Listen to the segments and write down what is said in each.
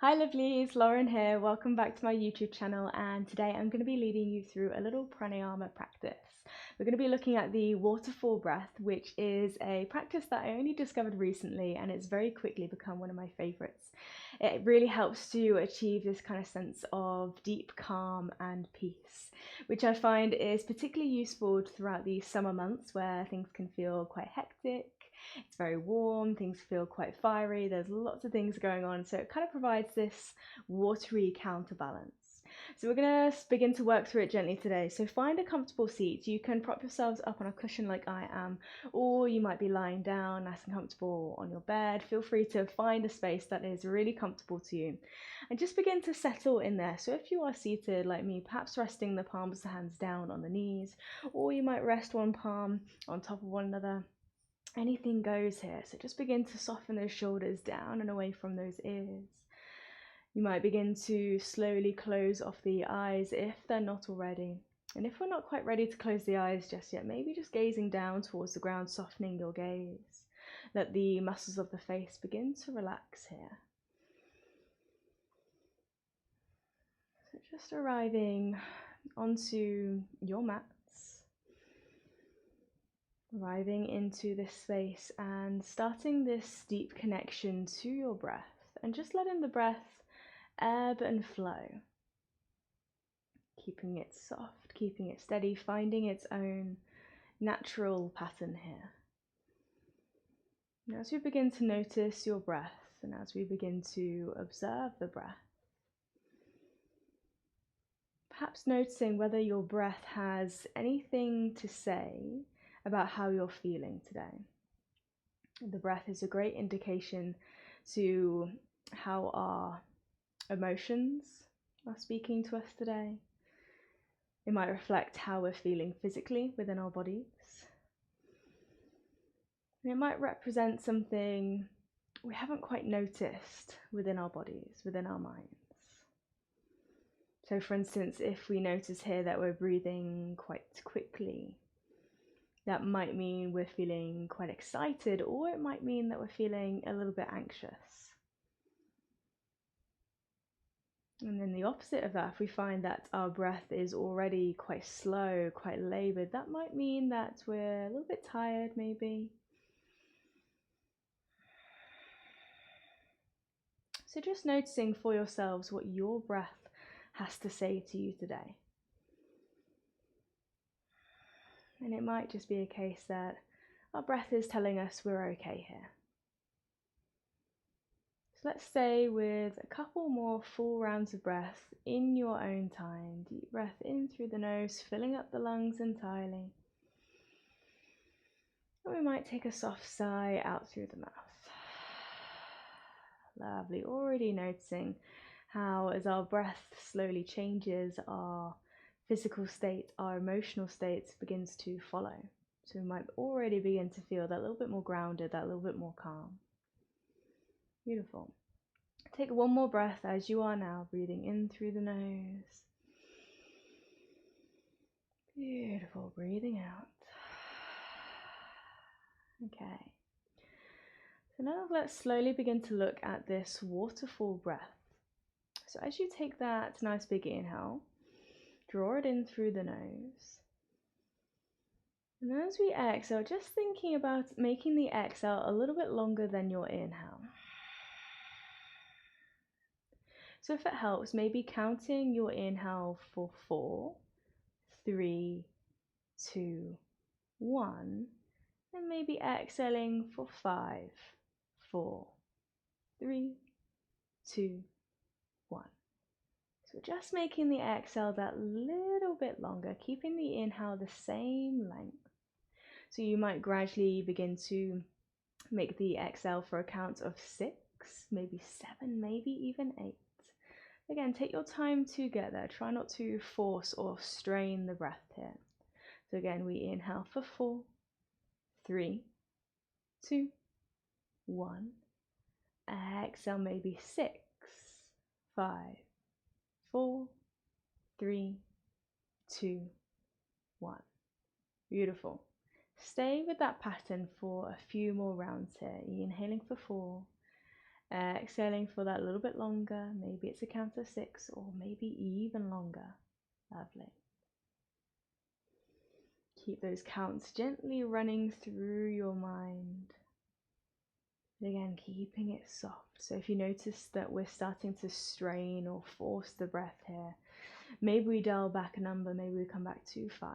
Hi lovelies, Lauren here. Welcome back to my YouTube channel, and today I'm going to be leading you through a little pranayama practice. We're going to be looking at the waterfall breath, which is a practice that I only discovered recently and it's very quickly become one of my favorites. It really helps to achieve this kind of sense of deep calm and peace, which I find is particularly useful throughout the summer months where things can feel quite hectic. It's very warm, things feel quite fiery, there's lots of things going on, so it kind of provides this watery counterbalance. So we're going to begin to work through it gently today. So find a comfortable seat. You can prop yourselves up on a cushion like I am, or you might be lying down nice and comfortable on your bed. Feel free to find a space that is really comfortable to you and just begin to settle in there. So if you are seated like me, perhaps resting the palms of the hands down on the knees, or you might rest one palm on top of one another. Anything goes here, so just begin to soften those shoulders down and away from those ears. You might begin to slowly close off the eyes if they're not already. And if we're not quite ready to close the eyes just yet, maybe just gazing down towards the ground, softening your gaze. Let the muscles of the face begin to relax here. So just arriving onto your mat. Arriving into this space and starting this deep connection to your breath and just letting the breath ebb and flow. Keeping it soft, keeping it steady, finding its own natural pattern here. And as we begin to notice your breath and as we begin to observe the breath, perhaps noticing whether your breath has anything to say about how you're feeling today. The breath is a great indication to how our emotions are speaking to us today. It might reflect how we're feeling physically within our bodies. And it might represent something we haven't quite noticed within our bodies, within our minds. So for instance, if we notice here that we're breathing quite quickly, that might mean we're feeling quite excited, or it might mean that we're feeling a little bit anxious. And then the opposite of that, if we find that our breath is already quite slow, quite laboured, that might mean that we're a little bit tired maybe. So just noticing for yourselves what your breath has to say to you today. And it might just be a case that our breath is telling us we're okay here. So let's stay with a couple more full rounds of breath in your own time. Deep breath in through the nose, filling up the lungs entirely. And we might take a soft sigh out through the mouth. Lovely. Already noticing how as our breath slowly changes, our physical state, our emotional state begins to follow. So we might already begin to feel that little bit more grounded, that little bit more calm. Beautiful. Take one more breath as you are now, breathing in through the nose. Beautiful, breathing out. Okay. So now let's slowly begin to look at this waterfall breath. So as you take that nice big inhale, draw it in through the nose. And as we exhale, just thinking about making the exhale a little bit longer than your inhale. So if it helps, maybe counting your inhale for 4, 3, 2, 1, and maybe exhaling for 5, 4, 3, 2, 1. So just making the exhale that little bit longer, keeping the inhale the same length. So you might gradually begin to make the exhale for a count of 6, maybe 7, maybe even 8. Again, take your time to get there. Try not to force or strain the breath here. So again, we inhale for 4, 3, 2, 1. Exhale maybe 6, 5, 4, 3, 2, 1. Beautiful. Stay with that pattern for a few more rounds here. Inhaling for 4, Exhaling for that a little bit longer. Maybe it's a count of 6 or maybe even longer. Lovely. Keep those counts gently running through your mind. And again, keeping it soft. So if you notice that we're starting to strain or force the breath here, maybe we dial back a number, maybe we come back to 5.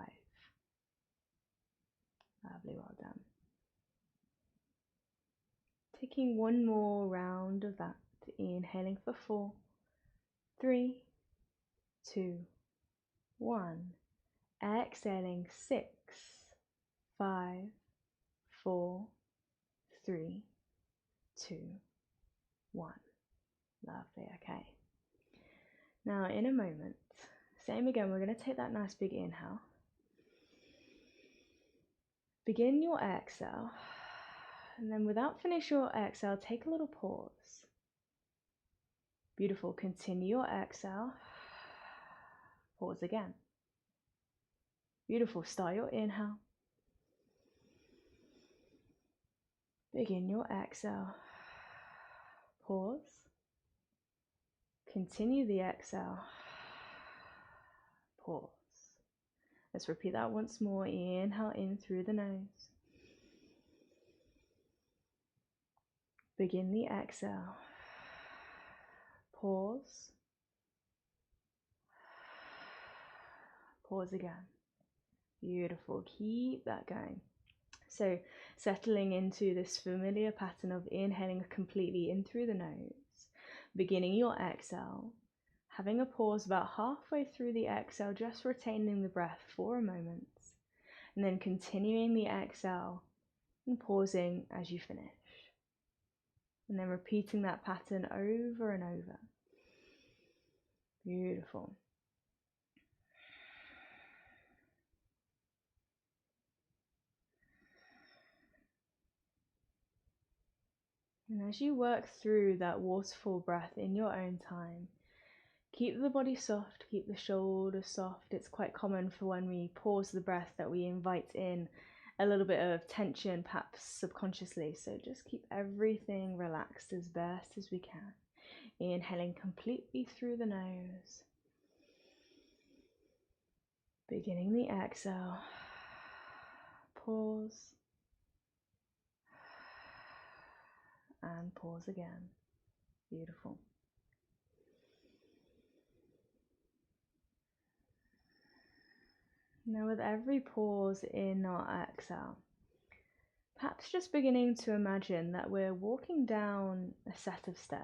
Lovely, well done. Taking one more round of that, inhaling for 4, 3, 2, 1. Exhaling 6, 5, 4, 3, 2, 1. Lovely, okay. Now in a moment, same again, we're going to take that nice big inhale. Begin your exhale, and then without finish your exhale, take a little pause. Beautiful, continue your exhale, pause again. Beautiful, start your inhale. Begin your exhale, pause. Continue the exhale, pause. Let's repeat that once more. Inhale in through the nose. Begin the exhale. Pause. Pause again. Beautiful. Keep that going. So settling into this familiar pattern of inhaling completely in through the nose. Beginning your exhale. Having a pause about halfway through the exhale, just retaining the breath for a moment. And then continuing the exhale and pausing as you finish. And then repeating that pattern over and over. Beautiful. And as you work through that waterfall breath in your own time, keep the body soft, keep the shoulders soft. It's quite common for when we pause the breath that we invite in a little bit of tension, perhaps subconsciously. So just keep everything relaxed as best as we can. Inhaling completely through the nose. Beginning the exhale. Pause. And pause again. Beautiful. Now with every pause in our exhale, perhaps just beginning to imagine that we're walking down a set of stairs.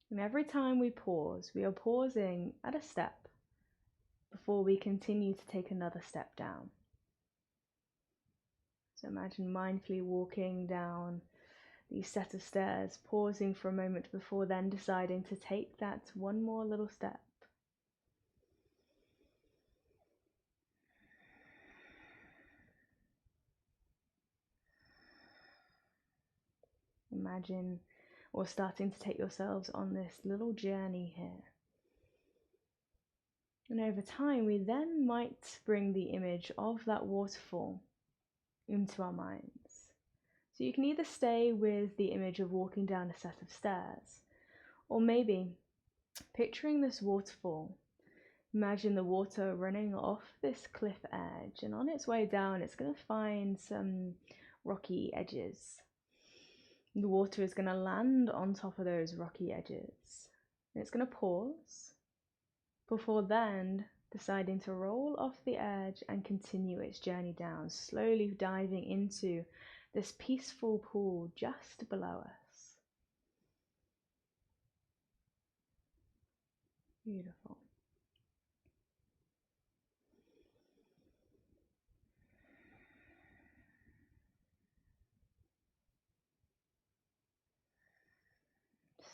And every time we pause, we are pausing at a step before we continue to take another step down. So imagine mindfully walking down these set of stairs, pausing for a moment before then deciding to take that one more little step. Imagine or starting to take yourselves on this little journey here. And over time, we then might bring the image of that waterfall into our minds. So you can either stay with the image of walking down a set of stairs, or maybe picturing this waterfall. Imagine the water running off this cliff edge, and on its way down, it's going to find some rocky edges. The water is going to land on top of those rocky edges. And it's going to pause before then deciding to roll off the edge and continue its journey down, slowly diving into this peaceful pool just below us. Beautiful.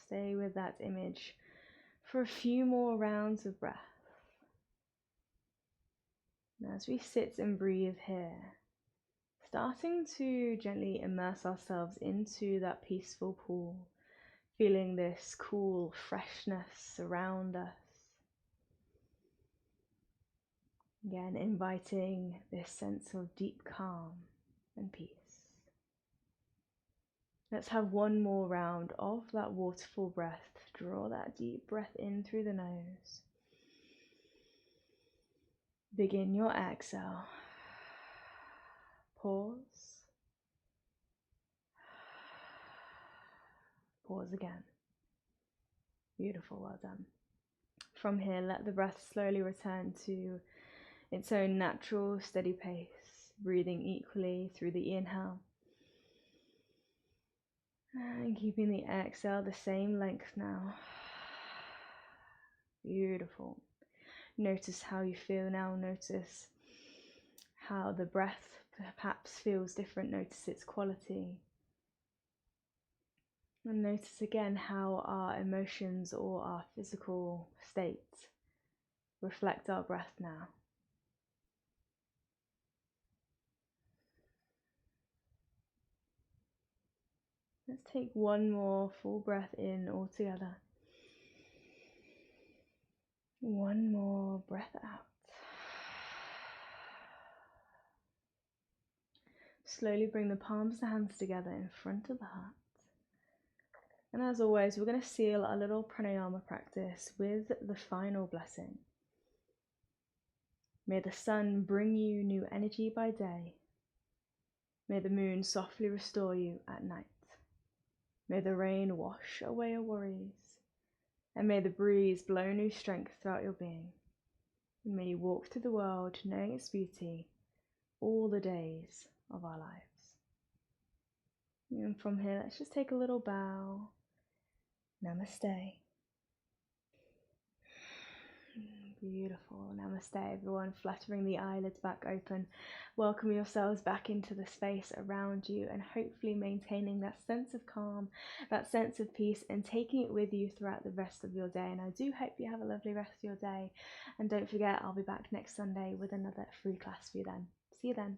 Stay with that image for a few more rounds of breath. And as we sit and breathe here, starting to gently immerse ourselves into that peaceful pool, feeling this cool freshness around us. Again, inviting this sense of deep calm and peace. Let's have one more round of that waterfall breath. Draw that deep breath in through the nose. Begin your exhale. Pause. Pause again. Beautiful, well done. From here, let the breath slowly return to its own natural, steady pace, breathing equally through the inhale. And keeping the exhale the same length now. Beautiful. Notice how you feel now. Notice how the breath perhaps feels different. Notice its quality. And notice again how our emotions or our physical state reflect our breath now. Let's take one more full breath in all together. One more breath out. Slowly bring the palms of the hands together in front of the heart. And as always, we're going to seal our little pranayama practice with the final blessing. May the sun bring you new energy by day. May the moon softly restore you at night. May the rain wash away your worries. And may the breeze blow new strength throughout your being. And may you walk through the world knowing its beauty all the days of our lives. And from here, let's just take a little bow. Namaste. Beautiful. Namaste, everyone. Fluttering the eyelids back open. Welcome yourselves back into the space around you and hopefully maintaining that sense of calm, that sense of peace, and taking it with you throughout the rest of your day. And I do hope you have a lovely rest of your day. And don't forget, I'll be back next Sunday with another free class for you then. See you then.